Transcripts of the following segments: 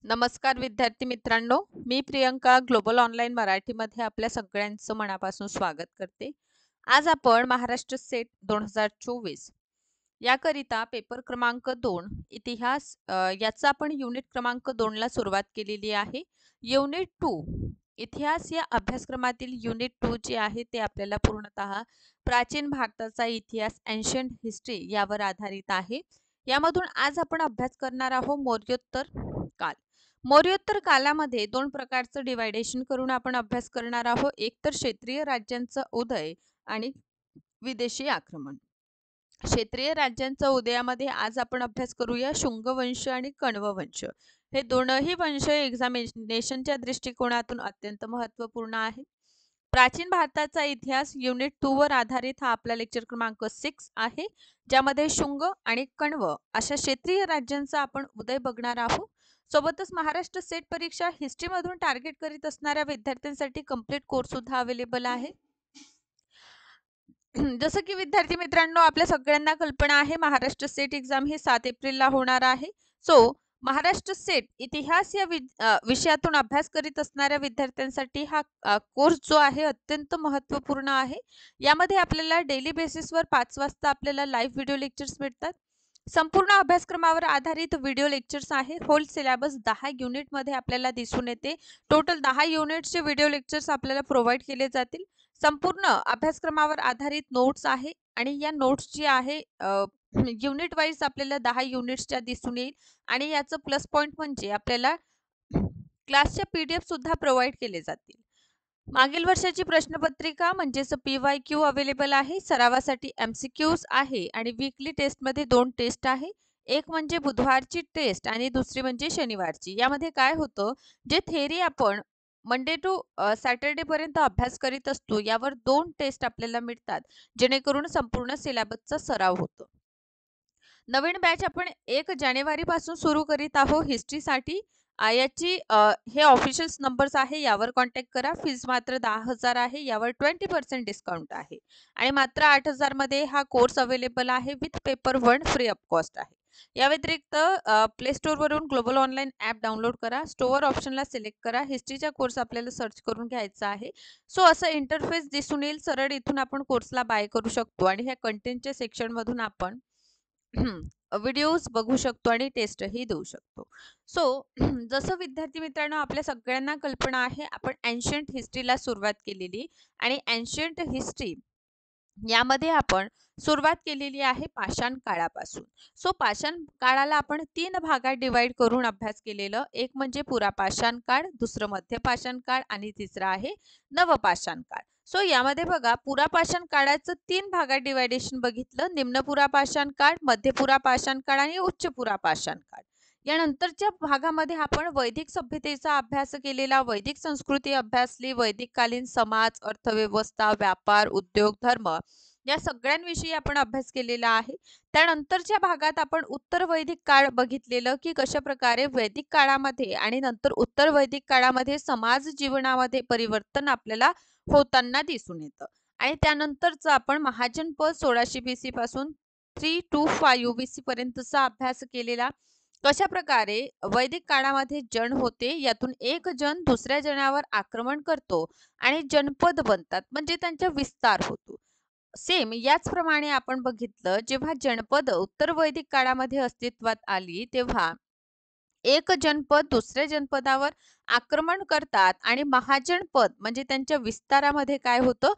नमस्कार विद्यार्थी मित्रांनो, मी प्रियंका ग्लोबल ऑनलाईन मराठीमध्ये आपल्या सगळ्यांचं मनापासून स्वागत करते. आज आपण महाराष्ट्र सेट 2024 याकरिता पेपर क्रमांक 2 इतिहास याचा आपण युनिट क्रमांक 2 ला सुरुवात केलेली आहे. युनिट 2 इतिहास या अभ्यासक्रमातील युनिट 2 जे आहे ते आपल्याला पूर्णतः प्राचीन भारताचा इतिहास एन्शंट हिस्ट्री यावर आधारित आहे. यामधून आज आपण अभ्यास करणार आहोत मौर्योत्तर काल. मौर्योत्तर कालामध्ये दोन प्रकारचं डिवायडेशन करून आपण अभ्यास करणार आहोत. एक तर क्षेत्रीय राज्यांचा उदय आणि विदेशी आक्रमण. क्षेत्रीय राज्यांच्या उदयामध्ये आज आपण अभ्यास करूया शुंग वंश आणि कण्व वंश. हे दोनही वंश एक्झामिनेशनच्या दृष्टिकोनातून अत्यंत महत्त्वपूर्ण आहे. प्राचीन भारताचा इतिहास युनिट 2 वर आधारित हा आपला लेक्चर क्रमांक 6 आहे, ज्यामध्ये शुंग आणि कण्व अशा क्षेत्रीय राज्यांचा आपण उदय बघणार आहोत. सोबतच महाराष्ट्र सेट परीक्षा हिस्ट्रीमधून टार्गेट करीत असणाऱ्या विद्यार्थ्यांसाठी कंप्लीट कोर्स सुद्धा अवेलेबल आहे. जसं की विद्यार्थी मित्रांनो, आपल्या सगळ्यांना कल्पना आहे महाराष्ट्र सेट एक्झाम ही 7 एप्रिलला होणार आहे. सो महाराष्ट्र सेट इतिहास या विषयातून अभ्यास करीत असणाऱ्या विद्यार्थ्यांसाठी हा कोर्स जो आहे अत्यंत महत्त्वपूर्ण आहे. यामध्ये आपल्याला डेली बेसिसवर 5 वाजता आपल्याला लाईव्ह व्हिडिओ लेक्चर्स मिळतात. संपूर्ण अभ्यासक्रमावर आधारित व्हिडिओ लेक्चर्स आहे. होल सिलेबस 10 युनिटमध्ये आपल्याला दिसून येते. टोटल 10 युनिट्सचे व्हिडिओ लेक्चर्स आपल्याला प्रोव्हाइड केले जातील. संपूर्ण अभ्यासक्रमावर आधारित नोट्स आहे आणि या नोट्स जी आहे युनिट वाईज आपल्याला 10 युनिट्सच्या दिसून येईल आणि याचं प्लस पॉइंट म्हणजे आपल्याला क्लासच्या PDF सुद्धा प्रोव्हाइड केले जातील. मागील वर्षाची प्रश्नपत्रिका म्हणजेच PYQ अवेलेबल आहे. सरावासाठी MCQs आहे आणि वीकली टेस्टमध्ये 2 टेस्ट आहे. एक म्हणजे बुधवारची टेस्ट आणि दुसरी म्हणजे शनिवारची. यामध्ये काय होतं, जे थेअरी आपण मंडे टू सॅटर्डे पर्यंत अभ्यास करीत असतो, यावर 2 टेस्ट आपल्याला मिळतात, जेणेकरून संपूर्ण सिलेबसचा सराव होतो. नवीन बॅच आपण 1 जानेवारी पासून सुरू करीत आहोत हिस्ट्रीसाठी. याची हे ऑफिशियल नंबर्स आहे, यावर कॉन्टॅक्ट करा. फीज मात्र 10,000 आहे. यावर 20% डिस्काउंट आहे आणि मात्र 8,000 मध्ये हा कोर्स अवेलेबल आहे with paper 1 free of cost आहे. या व्यतिरिक्त प्ले स्टोअरवरून ग्लोबल ऑनलाईन ॲप डाउनलोड करा. स्टोअर ऑप्शनला सिलेक्ट करा. हिस्ट्रीचा कोर्स आपल्याला सर्च करून घ्यायचा आहे. सो असं इंटरफेस दिसून येईल. सरळ इथून आपण कोर्सला बाय करू शकतो आणि ह्या कंटेंटच्या सेक्शनमधून आपण व्हिडिओज बघू शकतो आणि टेस्टही देऊ शकतो. सो जसं विद्यार्थी मित्रांनो, आपल्या सगळ्यांना कल्पना आहे, आपण एन्शंट हिस्ट्रीला सुरुवात केलेली आणि एन्शंट हिस्ट्री यामध्ये आपण सुरुवात केलेली आहे पाषाण काळापासून. सो पाषाण काळाला आपण 3 भागात डिवाइड करून अभ्यास केलेलं. एक म्हणजे पुरापाषाण काळ, दुसरं मध्यपाषाण काळ आणि तिसरं आहे नवपाषाण काळ. सो यामध्ये बघा, पुरापाषाण काळाचं 3 भागात डिवायडेशन बघितलं. निम्न पुरापाषाण काळ, मध्य पुरापाषाण काळ आणि उच्च पुरापाषाण काळ. यानंतरच्या भागामध्ये आपण वैदिक सभ्यतेचा अभ्यास केलेला, वैदिक संस्कृती अभ्यासली, वैदिक कालीन समाज, अर्थव्यवस्था, व्यापार, उद्योग, धर्म या सगळ्यांविषयी आपण अभ्यास केलेला आहे. त्यानंतरच्या भागात आपण उत्तर वैदिक काळ बघितलेलं, की कशा प्रकारे वैदिक काळामध्ये आणि नंतर उत्तर वैदिक काळामध्ये समाज जीवनामध्ये परिवर्तन आपल्याला होताना दिसून येतं. आणि त्यानंतरचं आपण महाजनपद 1600 BC पासून 3 to 5 BC पर्यंतचा अभ्यास केलेला. कशा प्रकारे वैदिक काळामध्ये जन होते, यातून एक जन दुसऱ्या जनावर आक्रमण करतो आणि जनपद बनतात, म्हणजे त्यांचा विस्तार होतो. सेम याचप्रमाणे आपण बघितलं, जेव्हा जनपद उत्तर वैदिक काळामध्ये अस्तित्वात आली, तेव्हा एक जनपद दुसऱ्या जनपदावर आक्रमण करतात आणि महाजनपद म्हणजे त्यांच्या विस्तारामध्ये काय होतं,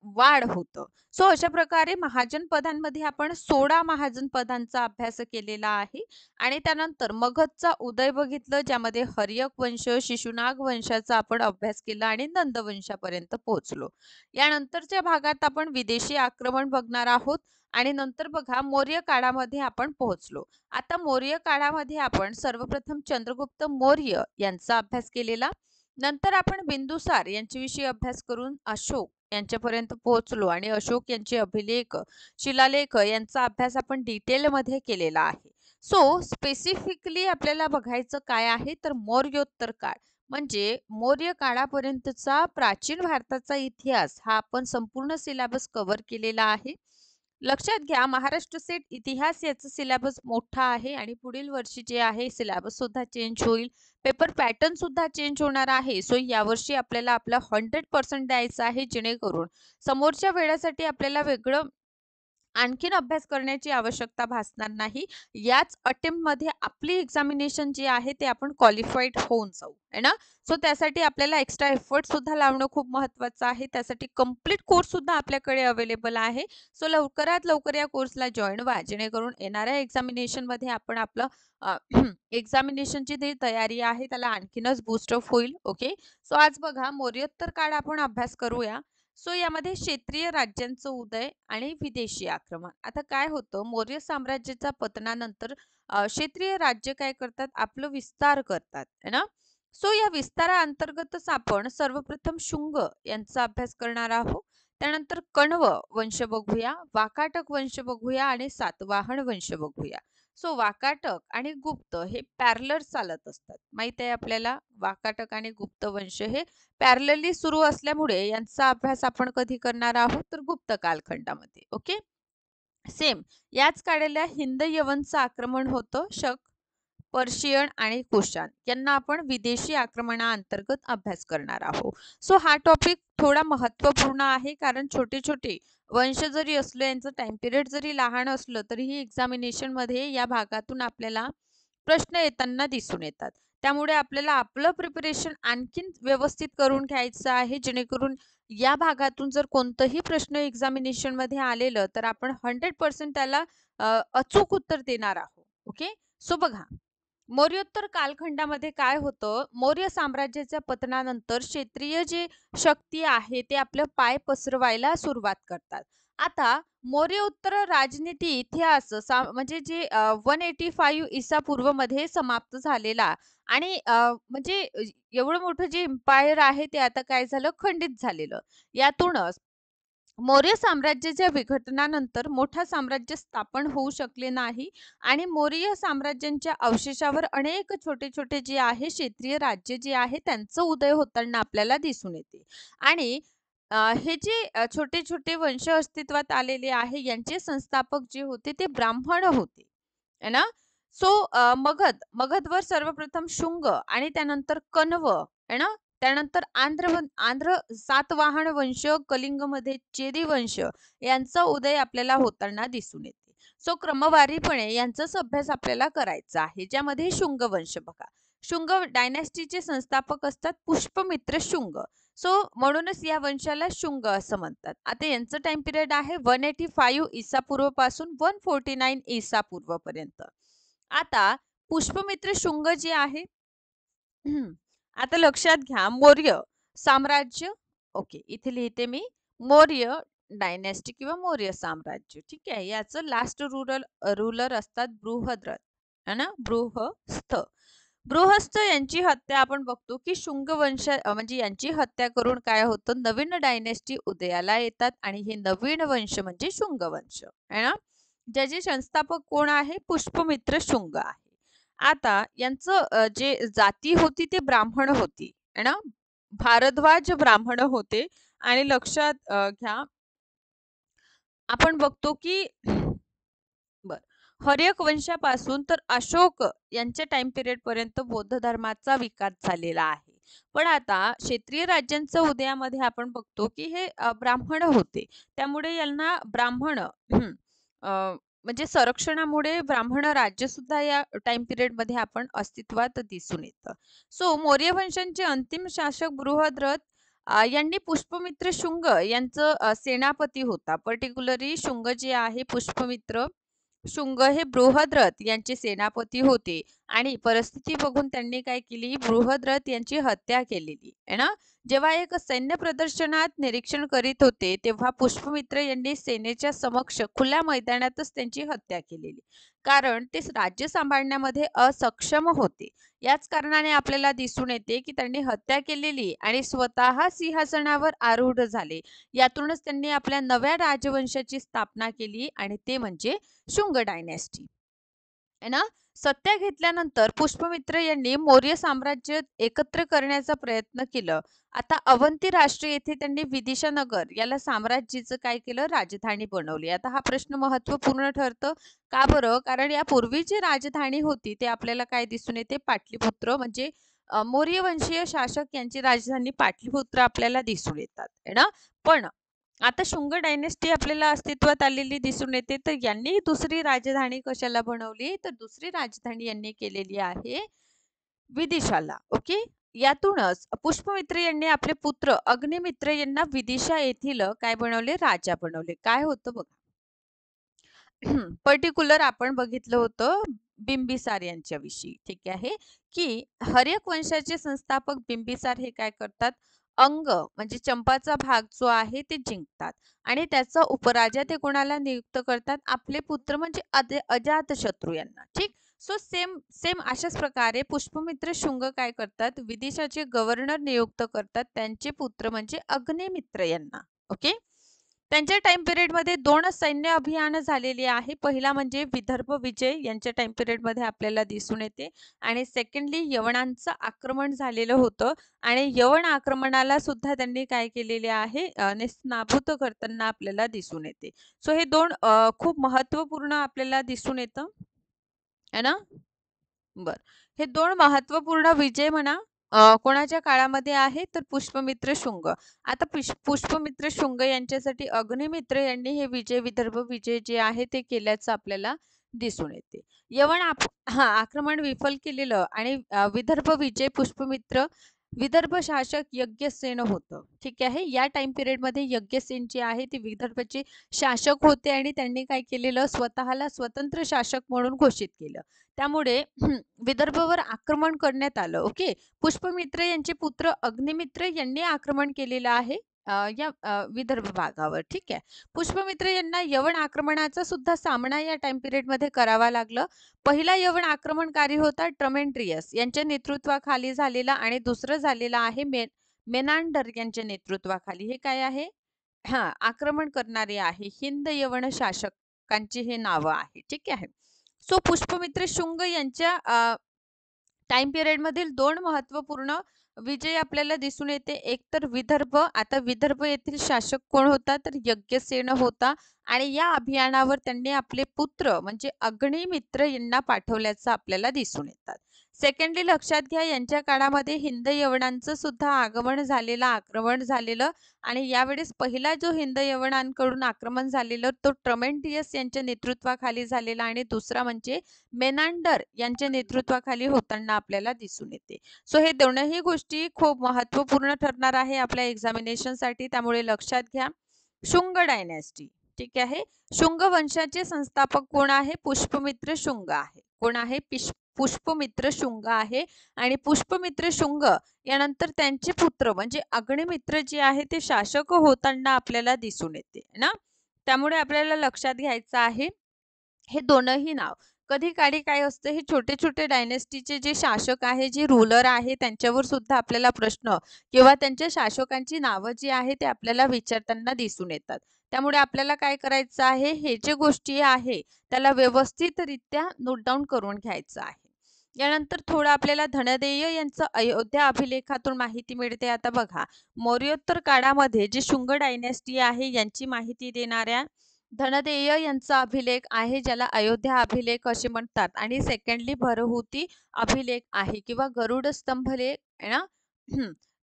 वाढ होतं. सो अशा प्रकारे महाजनपदांमध्ये आपण 16 महाजनपदांचा अभ्यास केलेला आहे आणि त्यानंतर मगधचा उदय बघितलं, ज्यामध्ये हर्यक वंश, शिशुनाग वंशाचा आपण अभ्यास केला आणि नंदवंशापर्यंत पोहोचलो. यानंतरच्या भागात आपण विदेशी आक्रमण बघणार आहोत आणि नंतर बघा मौर्य काळामध्ये आपण पोहोचलो. आता मौर्य काळामध्ये आपण सर्वप्रथम चंद्रगुप्त मौर्य यांचा अभ्यास केलेला. नंतर आपण बिंदुसार यांच्याविषयी अभ्यास करून अशोक यांच्यापर्यंत पोहोचलो आणि अशोक यांचे अभिलेख, शिलालेख यांचा अभ्यास आपण डिटेलमध्ये केलेला आहे. सो स्पेसिफिकली आपल्याला बघायचं काय आहे, तर मौर्योत्तर काळ म्हणजे मौर्य काळापर्यंतचा प्राचीन भारताचा इतिहास हा आपण संपूर्ण सिलेबस कव्हर केलेला आहे. लक्षात घ्या, महाराष्ट्र सेट इतिहास याचा सिलेबस मोठा आहे आणि पुढील वर्षी जे आहे सिलेबस सुद्धा चेंज होईल. पेपर पॅटर्न सुद्धा चेंज होणार आहे. सो यावर्षी आपल्याला आपलं 100% द्यायचं आहे, जेणेकरून समोरच्या वेळेसाठी आपल्याला वेगळं आणखीन अभ्यास करण्याची आवश्यकता भासणार नाही. याच अटेम्प्टमध्ये आपली एक्झामिनेशन जी आहे ते आपण क्वालिफाईड होऊन जाऊ, आहे ना. सो त्यासाठी आपल्याला एक्स्ट्रा एफर्ट सुद्धा लावणं खूप महत्त्वाचं आहे. त्यासाठी कंप्लीट कोर्स सुद्धा आपल्याकडे अवेलेबल आहे. सो लवकरात लवकर या कोर्सला जॉईन व्हा, जेणेकरून येणाऱ्या एक्झामिनेशनमध्ये आपण आपलं एक्झामिनेशनची जी तयारी आहे त्याला आणखीनच बूस्टअप होईल. ओके. सो आज बघा, मौर्योत्तर काळ आपण अभ्यास करूया. सो यामध्ये क्षेत्रीय राज्यांचं उदय आणि विदेशी आक्रमण. आता काय होतं, मौर्य साम्राज्याच्या पतनानंतर क्षेत्रीय राज्य काय करतात, आपलं विस्तार करतात, है ना. सो या विस्ताराअंतर्गतच आपण सर्वप्रथम शुंग यांचा अभ्यास करणार आहोत. त्यानंतर कण्व वंश बघूया, वाकाटक वंश बघूया आणि सातवाहन वंश बघूया. सो वाकाटक आणि गुप्त हे पॅरलर चालत असतात, माहित आहे आपल्याला. वाकाटक आणि गुप्त वंश हे पॅरलली सुरू असल्यामुळे यांचा अभ्यास आपण कधी करणार आहोत, तर गुप्त कालखंडामध्ये. ओके. सेम याच काळाला हिंद यवनचं आक्रमण होतं. शक, पर्शियन आणि कुशाण यांना आपण विदेशी आक्रमणाअंतर्गत अभ्यास करणार आहोत. सो हा टॉपिक थोडा महत्त्वपूर्ण आहे, कारण छोटे छोटे वंश जरी असले, यांचं टाइम पिरियड जरी लहान असलं, तरीही एक्झामिनेशन मध्ये या भागातून आपल्याला प्रश्न येताना दिसून येतात. त्यामुळे आपल्याला आपलं प्रिपरेशन आणखीन व्यवस्थित करून घ्यायचं आहे, जेणेकरून या भागातून जर कोणतंही प्रश्न एक्झामिनेशन मध्ये आलेलं, तर आपण 100% त्याला अचूक उत्तर देणार आहोत. ओके. सो बघा, मौर्योत्तर कालखंडामध्ये काय होतं, मौर्य साम्राज्याच्या पतनानंतर क्षेत्रीय जे शक्ती आहे ते आपलं पाय पसरवायला सुरुवात करतात. आता मौर्योत्तर राजनीती इतिहास म्हणजे जे 185 ईसा पूर्व मध्ये समाप्त झालेला आणि म्हणजे एवढं मोठं जे एम्पायर आहे ते आता काय झालं, खंडित झालेलं. यातूनच मौर्य साम्राज्याच्या विघटनानंतर मोठा साम्राज्य स्थापन होऊ शकले नाही आणि मौर्य साम्राज्यांच्या अवशेषावर अनेक छोटे छोटे जे आहे क्षेत्रीय राज्य जे आहे त्यांचं उदय होताना आपल्याला दिसून येते. आणि हे जे छोटे छोटे वंश अस्तित्वात आलेले आहे, यांचे संस्थापक जे होते ते ब्राह्मण होते, है ना. सो मगधवर सर्वप्रथम शुंग आणि त्यानंतर कण्व, है ना. त्यानंतर आंध्र सातवाहन वंश, कलिंगमध्ये चेदी वंश यांचा उदय आपल्याला होताना दिसून येते. सो क्रमवारीपणे यांचाच अभ्यास आपल्याला करायचा आहे, ज्यामध्ये शुंग वंश बघा. शुंग डायनॅस्टीचे संस्थापक असतात पुष्पमित्र शुंग. सो म्हणूनच या वंशाला शुंग असं म्हणतात. आता यांचं टाइम पिरियड आहे 185 ईसा पूर्व पासून 149 ईसा पूर्व पर्यंत. आता पुष्पमित्र शुंग जे आहे, आता लक्षात घ्या, मौर्य साम्राज्य. ओके, इथे लिहिते मी मौर्य डायनेस्टी किंवा मौर्य साम्राज्य. ठीक आहे. याचं लास्ट रूलर असतात बृहद्रथ, है ना, बृहस्थ. बृहस्थ यांची हत्या आपण बघतो की शुंग वंश म्हणजे यांची हत्या करून काय होतं, नवीन डायनेस्टी उदयाला येतात आणि हे नवीन वंश म्हणजे शुंग वंश, है ना. ज्याचे संस्थापक कोण आहे, पुष्पमित्र शुंग आहे. आता यांचं जे जाती होती ते ब्राह्मण होती, है ना. भारद्वाज ब्राह्मण होते. आणि लक्षात घ्या, आपण बघतो की बर हर्यक वंशापासून तर अशोक यांच्या टाइम पिरियड पर्यंत बौद्ध धर्माचा विकास झालेला आहे. पण आता क्षेत्रीय राज्यांच्या उदयामध्ये आपण बघतो की हे ब्राह्मण होते, त्यामुळे यांना ब्राह्मण म्हणजे संरक्षणामुळे ब्राह्मण राज्य सुद्धा या टाइम पिरियड मध्ये आपण अस्तित्वात दिसून येतं. सो मौर्य वंशांचे अंतिम शासक बृहद्रथ यांनी पुष्पमित्र शुंग यांचं सेनापती होता. पर्टिक्युलरली शुंग जे आहे, पुष्पमित्र शुंग हे बृहद्रथ यांचे सेनापती होते आणि परिस्थिती बघून त्यांनी काय केली, बृहद्रथ यांची हत्या केलेली, है ना. जेव्हा एक सैन्य प्रदर्शनात निरीक्षण करीत होते, तेव्हा पुष्पमित्र यांनी सेनेच्या समक्ष खुल्या मैदानातच त्यांची हत्या केलेली, कारण ते राज्य सांभाळण्यामध्ये असक्षम होते. याच कारणाने आपल्याला दिसून येते की त्यांनी हत्या केलेली आणि स्वतः सिंहासनावर आरूढ झाले. यातूनच त्यांनी आपल्या नव्या राजवंशाची स्थापना केली आणि ते म्हणजे शुंग डायनेस्टी, है ना. सत्ता घेतल्यानंतर पुष्पमित्र यांनी मौर्य साम्राज्य एकत्र करण्याचा प्रयत्न केलं. आता अवंती राष्ट्र येथे त्यांनी विदिशा नगर याला साम्राज्याचं काय केलं, राजधानी बनवली. आता हा प्रश्न महत्त्वपूर्ण ठरतो. का बरं? कारण या पूर्वीची राजधानी होती ते आपल्याला काय दिसून येते, पाटलीपुत्र म्हणजे मौर्य वंशीय शासक यांची राजधानी पाटलीपुत्र आपल्याला दिसून येतात है ना. पण आता शुंग डायनेस्टी आपल्याला अस्तित्वात आलेली दिसून येते. तर यांनी दुसरी राजधानी कशाला बनवली, तर दुसरी राजधानी यांनी केलेली आहे विदिशाला. ओके. यातूनच पुष्पमित्र यांनी आपले पुत्र अग्निमित्र यांना विदिशा येथील काय बनवले, राजा बनवले. काय होतं बघा, पर्टिक्युलर आपण बघितलं होतं बिंबिसार यांच्याविषयी. ठीक आहे, की हर्यक वंशाचे संस्थापक बिंबिसार हे काय करतात, अंग म्हणजे चंपाचा भाग जो आहे ते जिंकतात आणि त्याचा उपराजा ते कोणाला नियुक्त करतात, आपले पुत्र म्हणजे अजातशत्रू यांना. ठीक. सो सेम सेम अशाच प्रकारे पुष्पमित्र शुंग काय करतात, विदिशाचे गव्हर्नर नियुक्त करतात त्यांचे पुत्र म्हणजे अग्निमित्र यांना. ओके. त्यांच्या टाइम पिरियड मध्ये दोन सैन्य अभियान झालेली आहे. पहिला म्हणजे विदर्भ विजय यांच्या टाइम पिरियड मध्ये आपल्याला दिसून येते आणि सेकंडली यवनांचं आक्रमण झालेलं होतं आणि यवन आक्रमणाला सुद्धा त्यांनी काय केलेले आहे, नेस्तनाबूत करताना आपल्याला दिसून येते. सो हे दोन खूप महत्त्वपूर्ण आपल्याला दिसून येतं है ना. बर, हे दोन महत्त्वपूर्ण विजय म्हणा कोणाच्या काळामध्ये आहे, तर पुष्पमित्र शुंग. आता पुष्पमित्र शुंग यांच्यासाठी अग्निमित्र यांनी हे विजय विदर्भ विजय जे आहे ते केल्याचं आपल्याला दिसून येते. आक्रमण विफल केलेलं आणि विदर्भ विजय पुष्पमित्र विदर्भ शासक यज्ञसेन होतं. ठीक आहे, या टाइम पिरियड मध्ये यज्ञसेन जे आहे ते विदर्भचे शासक होते आणि त्यांनी काय केलेलं, स्वतःला स्वतंत्र शासक म्हणून घोषित केलं. त्यामुळे विदर्भावर आक्रमण करण्यात आलं. ओके. पुष्पमित्र यांचे पुत्र अग्निमित्र यांनी आक्रमण केलेलं आहे या विदर्भ भागावर. ठीक आहे. पुष्पमित्र यांना यवन आक्रमणाचा सुद्धा सामना या टाइम पिरियड मध्ये करावा लागला. पहिला यवन आक्रमणकारी होता ट्रमेंट्रियस यांच्या नेतृत्वाखाली झालेला आणि दुसरं झालेलं आहे मेनांडर यांच्या नेतृत्वाखाली. हे काय आहे, आक्रमण करणारे आहे हिंद यवन शासकांची हे नावं आहे. ठीक आहे. सो पुष्पमित्र शुंग यांच्या टाइम पिरियड मधील दोन महत्त्वपूर्ण विजय आपल्याला दिसून येते. एक तर विदर्भ, आता विदर्भ येथील शासक कोण होता, तर यज्ञसेन होता आणि या अभियानावर त्यांनी आपले पुत्र म्हणजे अग्निमित्र यांना पाठवल्याचं आपल्याला दिसून येतात. सेकंडली लक्षात घ्या, यांच्या काळामध्ये हिंद यवनांचं सुद्धा आगमन झालेलं, आक्रमण झालेलं आणि यावेळेस पहिला जो हिंद यवनांकडून आक्रमण झालेलं तो ट्रमेंटियस यांच्या नेतृत्वाखाली झालेला आणि दुसरा म्हणजे मेनांडर यांच्या नेतृत्वाखाली होताना आपल्याला दिसून येते. सो हे दोनही गोष्टी खूप महत्त्वपूर्ण ठरणार आहे आपल्या एक्झामिनेशन साठी, त्यामुळे लक्षात घ्या. शुंग डायनेस्टी. ठीक आहे, शुंग वंशाचे संस्थापक कोण आहे, पुष्पमित्र शुंग आहे. कोण आहे, पुष्पमित्र शुंग आहे आणि पुष्पमित्र शुंग यानंतर त्यांचे पुत्र म्हणजे अग्निमित्र जे आहे ते शासक होताना आपल्याला दिसून येते ना. त्यामुळे आपल्याला लक्षात घ्यायचं आहे हे दोनही नाव. कधी काळी काय असतं, हे छोटे छोटे डायनेस्टीचे जे शासक आहे, जे रूलर आहे त्यांच्यावर सुद्धा आपल्याला प्रश्न किंवा त्यांच्या शासकांची नावं जी आहे ते आपल्याला विचारताना दिसून येतात. त्यामुळे आपल्याला काय करायचं आहे, हे जे गोष्टी आहे त्याला व्यवस्थितरित्या नोट डाऊन करून घ्यायचं आहे. यानंतर थोडं आपल्याला धनदेय यांचं अयोध्या अभिलेखातून माहिती मिळते. आता बघा, मौर्योत्तर काळामध्ये जे शुंग डायनेस्टी आहे यांची माहिती देणाऱ्या धनदेय यांचा अभिलेख आहे ज्याला अयोध्या अभिलेख असे म्हणतात आणि सेकंडली भरहुती अभिलेख आहे किंवा गरुड स्तंभलेख आहे ना.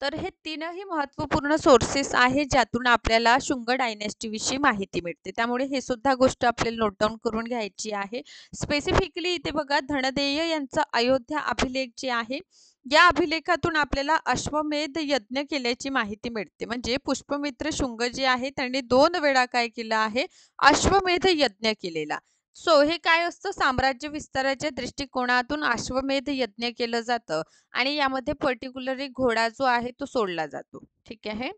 तर हे तीनही महत्त्वपूर्ण सोर्सेस आहे ज्यातून आपल्याला शुंग डायनेस्टी विषयी माहिती मिळते. त्यामुळे हे सुद्धा गोष्ट आपल्याला नोट डाऊन करून घ्यायची आहे. स्पेसिफिकली इथे बघा, धनदेय यांचा अयोध्या अभिलेख जे आहे या अभिलेखातून आपल्याला अश्वमेध यज्ञ केल्याची माहिती मिळते. म्हणजे पुष्पमित्र शुंग जे आहे त्यांनी 2 वेळा काय केलं आहे, अश्वमेध यज्ञ केलेला. सो हे काय असतं, साम्राज्य विस्ताराच्या दृष्टिकोनातून अश्वमेध यज्ञ केलं जातं आणि यामध्ये पर्टिक्युलरली घोडा जो आहे तो सोडला जातो. ठीक आहे,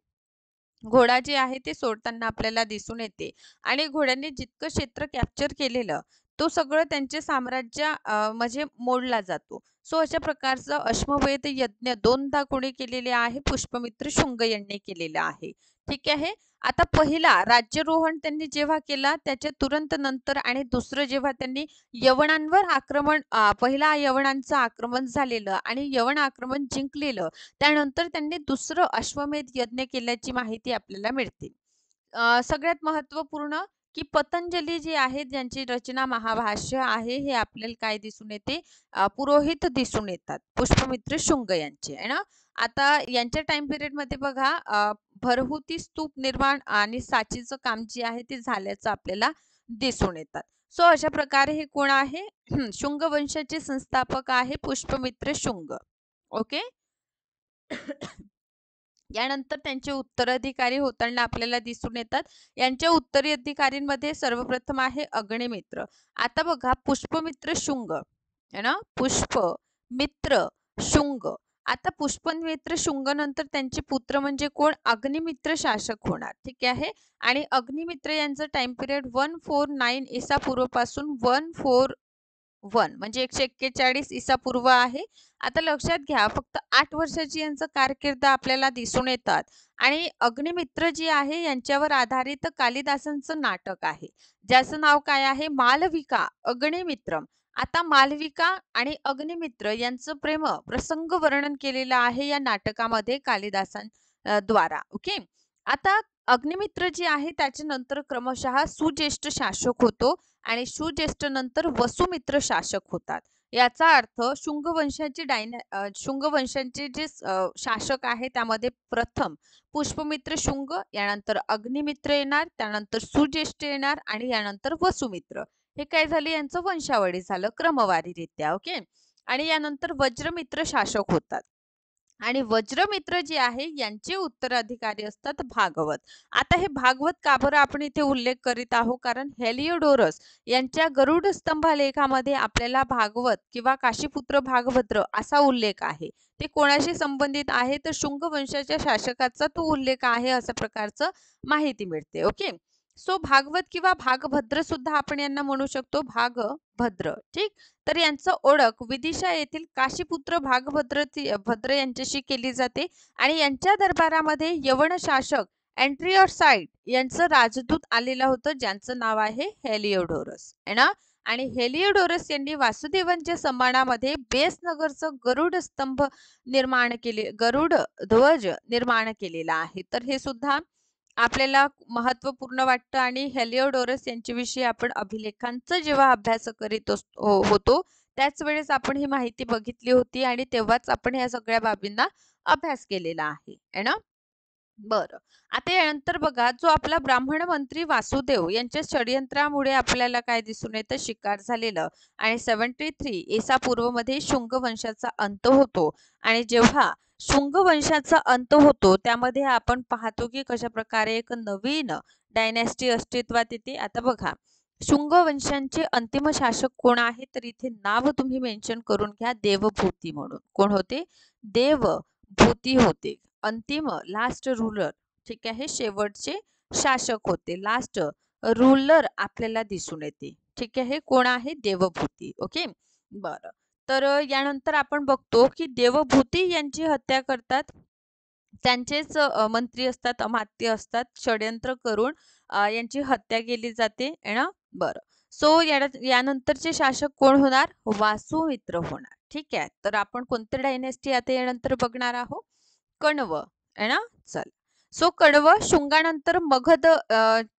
घोडा जे आहे ते सोडताना आपल्याला दिसून येते आणि घोड्यांनी जितकं क्षेत्र कॅप्चर केलेलं तो सगळं त्यांचे साम्राज्य म्हणजे मोडला जातो. सो अशा प्रकारचं अश्वमेध यज्ञ दोनदा कोणी केलेले आहे? पुष्पमित्र शुंग यांनी केलेला आहे. ठीक आहे. आता पहिला राज्यारोहण त्यांनी जेव्हा केला त्याच्या तुरंत नंतर आणि दुसरं जेव्हा त्यांनी यवनांवर आक्रमण पहिला यवनांचं आक्रमण झालेलं आणि यवन आक्रमण जिंकलेलं, त्यानंतर त्यांनी दुसरं अश्वमेध यज्ञ केल्याची माहिती आपल्याला मिळते. सगळ्यात महत्त्वपूर्ण की पतंजली जी आहे ज्यांची रचना महाभाष्य आहे, हे आपल्याला काय दिसून येते? पुरोहित दिसून येतात पुष्पमित्र शुंग यांचे आहे ना. आता यांच्या टाइम पिरियड मध्ये बघा भरहुती स्तूप निर्माण आणि साचीचं काम जे आहे ते झाल्याचं आपल्याला दिसून येतात. सो अशा प्रकारे हे कोण आहे? शुंग वंशाचे संस्थापक आहे पुष्पमित्र शुंग. ओके. यानंतर त्यांचे उत्तराधिकारी होताना आपल्याला दिसून येतात. यांच्या उत्तराधिकारींमध्ये सर्वप्रथम आहे अग्निमित्र. आता बघा पुष्पमित्र शुंग है ना, पुष्पमित्र शुंग. आता पुष्पमित्र शुंग नंतर त्यांचे पुत्र म्हणजे कोण? अग्निमित्र शासक होणार. ठीक आहे. आणि अग्निमित्र यांचं टाइम पिरियड 149 ईसा पूर्व पासून 141 म्हणजे 141 ईसा पूर्व आहे. आता लक्षात घ्या फक्त 8 वर्षाची यांचं कारकीर्द आपल्याला दिसून येतात. आणि अग्निमित्र जी आहे यांच्यावर आधारित कालिदासांचं नाटक आहे, ज्याचं नाव काय आहे? मालविका अग्निमित्रम. आता मालविका आणि अग्निमित्र यांचं प्रेम प्रसंग वर्णन केलेलं आहे या नाटकामध्ये कालिदासांद्वारा. ओके. आता अग्निमित्र जी आहे त्याच्यानंतर क्रमशः सुज्येष्ठ शासक होतो आणि सुज्येष्ठ नंतर वसुमित्र शासक होतात. याचा अर्थ शुंग वंशाचे जे शासक आहे त्यामध्ये प्रथम पुष्पमित्र शुंग, यानंतर अग्निमित्र येणार, त्यानंतर सुज्येष्ठ येणार आणि यानंतर वसुमित्र. हे काय झाले? यांचं वंशावळी झालं क्रमवारीरित्या. ओके. आणि यानंतर वज्रमित्र शासक होतात आणि वज्रमित्र जे आहे यांचे उत्तराधिकारी असतात भागवत. आता हे भागवत का बरं आपण इथे उल्लेख करीत आहोत? कारण हेलिओडोरस यांच्या गरुड स्तंभालेखामध्ये आपल्याला भागवत किंवा काशीपुत्र भागभद्र असा उल्लेख आहे. ते कोणाशी संबंधित आहे? तर शुंग वंशाच्या शासकाचा तो उल्लेख आहे असं प्रकारचं माहिती मिळते. ओके. सो भागवत किंवा भागभद्र सुद्धा आपण यांना म्हणू शकतो भागभद्र. ठीक. तर यांचं ओळख विदिशा येथील काशीपुत्र भद्र यांच्याशी केली जाते आणि यांच्या दरबारामध्ये यवन शासक अँट्रिओसाइड यांचं राजदूत आलेलं होतं, ज्यांचं नाव आहे हेलिओडोरस आहे ना. आणि हेलिओडोरस यांनी वासुदेवांच्या सन्मानामध्ये बेसनगरचं गरुड स्तंभ गरुड ध्वज निर्माण केलेला आहे. तर हे सुद्धा आपल्याला महत्त्वपूर्ण वाटतं. आणि हेलिओडोरस यांच्याविषयी आपण अभिलेखांचा जेव्हा अभ्यास करीत होतो त्याच वेळेस आपण ही माहिती बघितली होती आणि तेव्हाच आपण या सगळ्या बाबींना अभ्यास केलेला आहे ना. बरं. आता यानंतर बघा जो आपला ब्राह्मण मंत्री वासुदेव यांच्या षडयंत्रामुळे आपल्याला काय दिसून येतं? शिकार झालेलं. आणि 73 ईसा पूर्व मध्ये शुंग वंशाचा अंत होतो. आणि जेव्हा शुंग वंशाचा अंत होतो त्यामध्ये आपण पाहतो की कशा प्रकारे एक नवीन डायनॅस्टी अस्तित्वात येते. आता बघा शुंग वंशांचे अंतिम शासक कोण आहे? तर इथे नाव तुम्ही मेन्शन करून घ्या, देवभूती म्हणून. कोण होते? देवभूती होते. अंतिम लास्ट रूलर. ठीक आहे. शेवटचे शासक होते. लास्ट रूलर आपल्याला दिसून येते. ठीक आहे. कोण आहे? देवभूती. ओके. बरं. तर यानंतर आपण बघतो की देवभूती यांची हत्या करतात. त्यांचेच मंत्री असतात, अमात्य असतात, षड्यंत्र करून यांची हत्या केली जाते है ना. बरं. सो यानंतरचे शासक कोण होणार? वासुमित्र होणार. ठीक आहे. तर आपण कोणते डायनेस्टी आता यानंतर बघणार आहोत? कण्व है ना. चल. सो कण्व शुंगानंतर मगध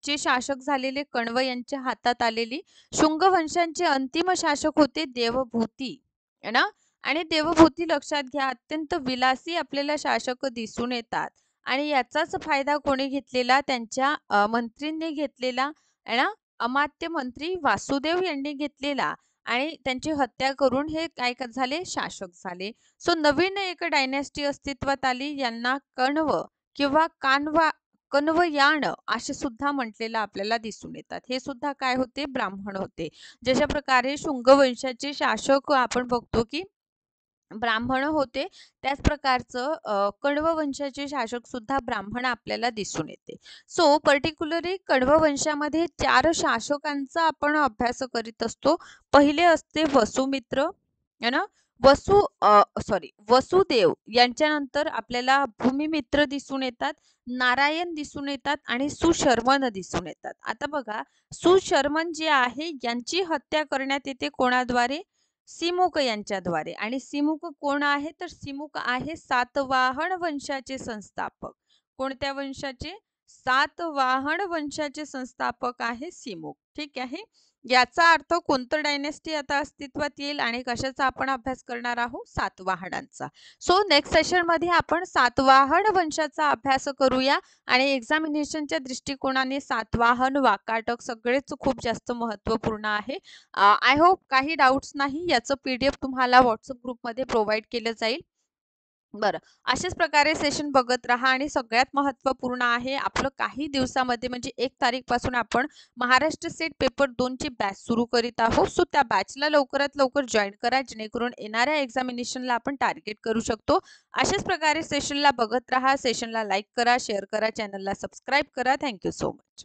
चे शासक झालेले कण्व यांच्या हातात आलेली शुंग वंशांचे अंतिम शासक होते देवभूती है ना. आणि देवभूती लक्षात घ्या अत्यंत विलासी आपल्याला शासक दिसून येतात. आणि याचाच फायदा कोणी घेतलेला? त्यांच्या मंत्रींनी घेतलेला है ना. अमात्य मंत्री वासुदेव यांनी घेतलेला आणि त्यांची हत्या करून हे काय झाले? शासक झाले. सो नवीन एक डायनॅस्टी अस्तित्वात आली, यांना कण्व किंवा कण्वयान असे सुद्धा म्हटलेलं आपल्याला दिसून येतात. हे सुद्धा काय होते? ब्राह्मण होते. जशा प्रकारे शुंग वंशाचे शासक आपण बघतो की ब्राह्मण होते, त्याच प्रकारचं कण्व वंशाचे शासक सुद्धा ब्राह्मण आपल्याला दिसून येते. सो पर्टिक्युलरली कण्व वंशामध्ये 4 शासकांचा आपण अभ्यास करीत असतो. पहिले असते वसुमित्र है ना. वसुदेव यांच्यानंतर आपल्याला भूमिमित्र दिसून येतात, नारायण दिसून येतात आणि सुशर्मन दिसून येतात. आता बघा, सुशर्मन जे आहे यांची हत्या करण्यात येते कोणाद्वारे? सिमुक यांच्याद्वारे. आणि सिमुक कोण आहे? तर सिमुक आहे सातवाहन वंशाचे संस्थापक. कोणत्या वंशाचे? सातवाहन वंशाचे संस्थापक आहे सिमुक. ठीक आहे. याचा अर्थ कोणतं डायनेस्टी आता अस्तित्वात येईल आणि कशाचा आपण अभ्यास करणार आहोत? सातवाहनांचा. सो नेक्स्ट सेशन मध्ये आपण सातवाहन वंशाचा अभ्यास करूया आणि एक्झामिनेशनच्या दृष्टिकोनाने सातवाहन, वाकाटक सगळेच खूप जास्त महत्त्वपूर्ण आहे. आय होप काही डाऊट्स नाही. याचं PDF तुम्हाला व्हॉट्सअप ग्रुपमध्ये प्रोव्हाइड केलं जाईल. बरं, अशाच प्रकारे सेशन बघत राहा आणि सगळ्यात महत्त्वपूर्ण आहे आपलं काही दिवसामध्ये म्हणजे 1 तारीखपासून आपण महाराष्ट्र सेट पेपर 2 ची बॅच सुरू करीत आहोत. सो त्या बॅचला लवकरात लवकर जॉईन करा जेणेकरून येणाऱ्या एक्झामिनेशनला आपण टार्गेट करू शकतो. अशाच प्रकारे सेशनला बघत राहा. सेशनला लाईक करा, शेअर करा, चॅनलला सबस्क्राईब करा. Thank you so much.